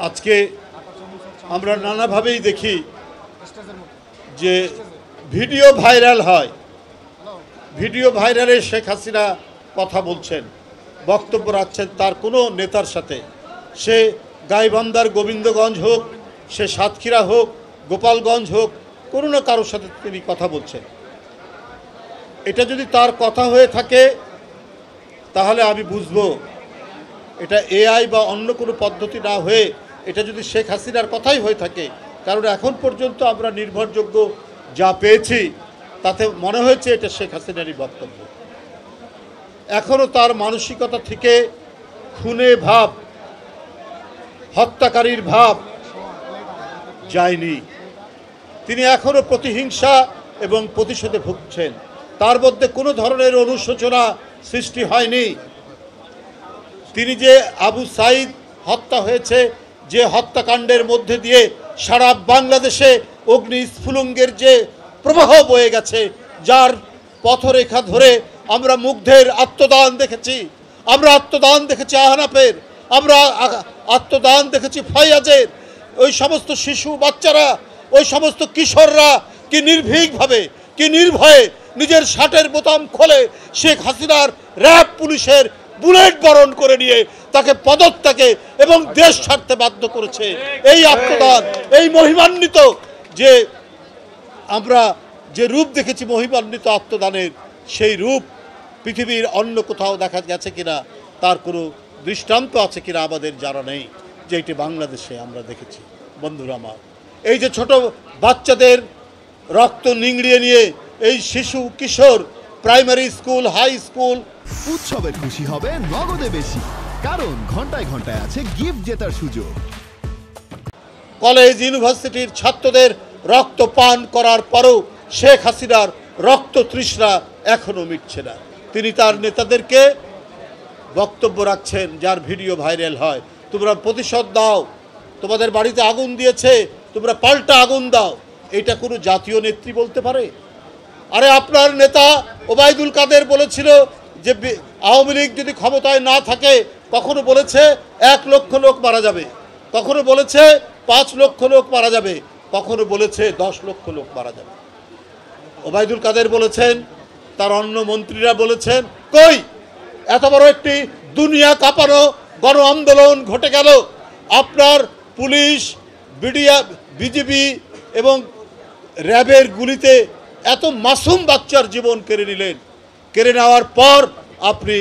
আজকে আমরা নানাভাবেই দেখি যে ভিডিও ভাইরাল হয়, ভিডিও ভাইরালে শেখ হাসিনা কথা বলছেন, বক্তব্য রাখছেন তার কোনো নেতার সাথে, সে গাইবান্ধার গোবিন্দগঞ্জ হোক, সে সাতক্ষীরা হোক, গোপালগঞ্জ হোক, কোনো না কারোর সাথে তিনি কথা বলছেন। এটা যদি তার কথা হয়ে থাকে তাহলে আমি বুঝবো এটা এআই বা অন্য কোনো পদ্ধতি না হয়ে এটা যদি শেখ হাসিনার কথাই হয়ে থাকে। কারণ এখন পর্যন্ত আমরা নির্ভরযোগ্য যা পেয়েছি তাতে মনে হয়েছে এটা শেখ হাসিনারই বক্তব্য। এখনও তার মানসিকতা থেকে খুনে ভাব, হত্যাকারীর ভাব যায়নি। তিনি এখনও প্রতিহিংসা এবং প্রতিশোধে ভুগছেন। তার মধ্যে কোনো ধরনের অনুশোচনা সৃষ্টি হয়নি। তিনি যে আবু সাইদ হত্যা হয়েছে, যে হত্যাকাণ্ডের মধ্যে দিয়ে সারা বাংলাদেশে অগ্নিস্ফুলিঙ্গের যে প্রবাহ বয়ে গেছে, যার পথরেখা ধরে আমরা মুগ্ধের আত্মদান দেখেছি, আমরা আত্মদান দেখেছি আহনাফের, আমরা আত্মদান দেখেছি ফয়াজের, ওই সমস্ত শিশু বাচ্চারা, ওই সমস্ত কিশোররা কি নির্ভীকভাবে, কি নির্ভয়ে নিজের শার্টের বোতাম খোলে শেখ হাসিনার র্যাব পুলিশের বুলেট বরণ করে নিয়ে তাকে পদত্যাগে এবং দেশ ছাড়তে বাধ্য করেছে। এই আত্মদান, এই মহিমান্বিত যে আমরা যে রূপ দেখেছি মহিমান্বিত আত্মদানের, সেই রূপ পৃথিবীর অন্য কোথাও দেখা গেছে কিনা তার কোনো দৃষ্টান্ত আছে কিনা আমাদের জানা নেই, যে এটি বাংলাদেশে আমরা দেখেছি। বন্ধুরা আমার, এই যে ছোট বাচ্চাদের রক্ত নিংড়িয়ে নিয়ে এই শিশু কিশোর প্রাইমারি স্কুল, হাই স্কুল, উৎসবের খুশি হবে নগদে বেশি, কারণ ঘন্টায় ঘন্টায় আছে গিফট জেতার সুযোগ। কলেজ ইউনিভার্সিটির ছাত্রদের রক্ত পান করার পরও শেখ হাসিনার রক্ত তৃষ্ণা এখনো মিটছে না। তিনি তার নেতাদেরকে বক্তব্য রাখছেন যার ভিডিও ভাইরাল হয়, তোমরা প্রতিশোধ দাও, তোমাদের বাড়িতে আগুন দিয়েছে তোমরা পাল্টা আগুন দাও। এটা কোনো জাতীয় নেত্রী বলতে পারে? আরে আপনার নেতা ওবায়দুল কাদের বলেছিল যে আওয়ামী লীগ যদি ক্ষমতায় না থাকে, কখনো বলেছে 1 লক্ষ লোক মারা যাবে, কখনো বলেছে 5 লক্ষ লোক মারা যাবে, কখনো বলেছে 10 লক্ষ লোক মারা যাবে। ওবায়দুল কাদের বলেছেন, তার অন্য মন্ত্রীরা বলেছেন। কই এত বড় একটি দুনিয়া কাঁপানো গণ আন্দোলন ঘটে গেল, আপনার পুলিশ, বিজিবি এবং র্যাবের গুলিতে এত মাসুম বাচ্চার জীবন কেড়ে নিলেন। কেড়ে নেওয়ার পর আপনি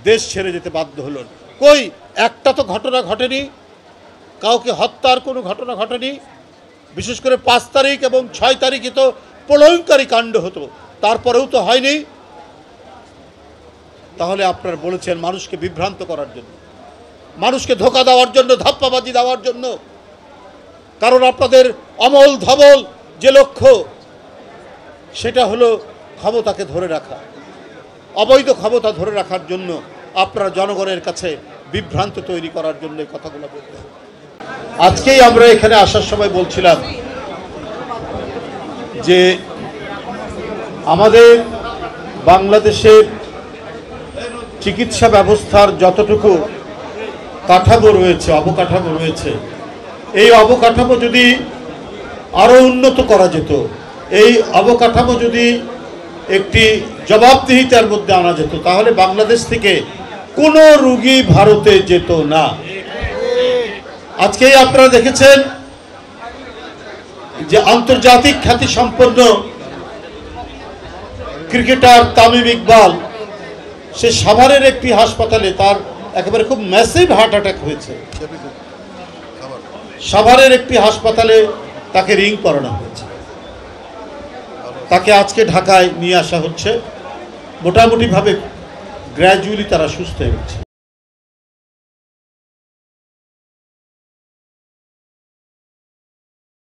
দেশ ছেড়ে যেতে বাধ্য হলেন। কই একটা তো ঘটনা ঘটেনি, কাউকে হত্যার কোনো ঘটনা ঘটেনি। বিশেষ করে 5 তারিখ এবং 6 তারিখে তো প্রলয়ঙ্কারী কাণ্ড হতো, তারপরেও তো হয়নি। তাহলে আপনারা বলেছেন মানুষকে বিভ্রান্ত করার জন্য, মানুষকে ধোঁকা দেওয়ার জন্য, ধাপ্পাবাজি দেওয়ার জন্য। কারণ আপনাদের অমল ধবল যে লক্ষ্য, সেটা হলো ক্ষমতাকে ধরে রাখা, অবৈধ ক্ষমতা ধরে রাখার জন্য আপনারা জনগণের কাছে বিভ্রান্ত তৈরি করার জন্য এই কথাগুলো বলতে। আজকেই আমরা এখানে আসার সময় বলছিলাম যে আমাদের বাংলাদেশের চিকিৎসা ব্যবস্থার যতটুকু কাঠামো রয়েছে, অবকাঠামো রয়েছে, এই অবকাঠামো যদি আরও উন্নত করা যেত, এই অবকাঠামো যদি একটি জবাবদিহিতার মধ্যে আনা যেত, তাহলে বাংলাদেশ থেকে কোনো রোগী ভারতে যেত না। আজকেই আপনারা দেখেছেন যে আন্তর্জাতিক খ্যাতি সম্পন্ন ক্রিকেটার তামিম ইকবাল, সে সাভারের একটি হাসপাতালে, তার একেবারে খুব ম্যাসিভ হার্ট অ্যাটাক হয়েছে, সাভারের একটি হাসপাতালে তাকে রিং করানো হয়েছে, তাকে আজকে ঢাকায় নিয়ে আসা হচ্ছে। মোটামুটিভাবে গ্র্যাজুয়ালি তারা সুস্থ হয়ে উঠছে।